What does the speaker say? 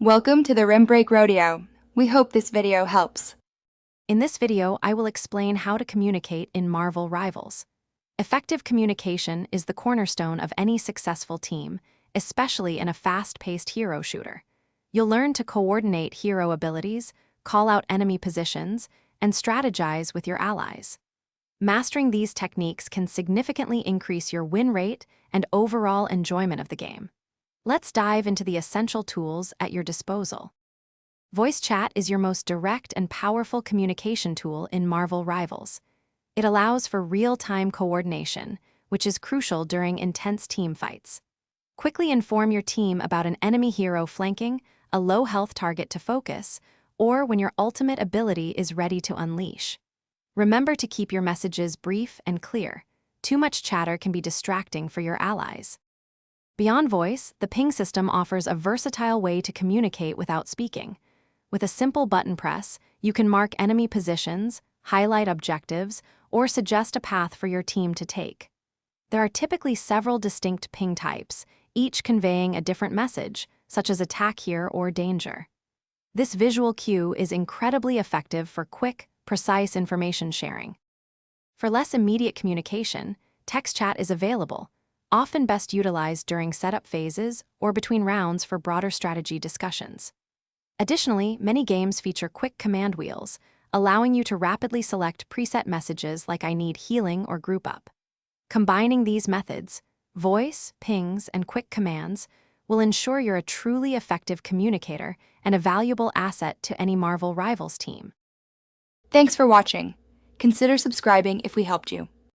Welcome to the Rim Break Rodeo. We hope this video helps. In this video, I will explain how to communicate in Marvel Rivals. Effective communication is the cornerstone of any successful team, especially in a fast-paced hero shooter. You'll learn to coordinate hero abilities, call out enemy positions, and strategize with your allies. Mastering these techniques can significantly increase your win rate and overall enjoyment of the game. Let's dive into the essential tools at your disposal. Voice chat is your most direct and powerful communication tool in Marvel Rivals. It allows for real-time coordination, which is crucial during intense team fights. Quickly inform your team about an enemy hero flanking, a low-health target to focus, or when your ultimate ability is ready to unleash. Remember to keep your messages brief and clear. Too much chatter can be distracting for your allies. Beyond voice, the ping system offers a versatile way to communicate without speaking. With a simple button press, you can mark enemy positions, highlight objectives, or suggest a path for your team to take. There are typically several distinct ping types, each conveying a different message, such as attack here or danger. This visual cue is incredibly effective for quick, precise information sharing. For less immediate communication, text chat is available, often best utilized during setup phases or between rounds for broader strategy discussions. Additionally, many games feature quick command wheels, allowing you to rapidly select preset messages like "I need healing" or "group up." Combining these methods, voice, pings, and quick commands, will ensure you're a truly effective communicator and a valuable asset to any Marvel Rivals team. Thanks for watching. Consider subscribing if we helped you.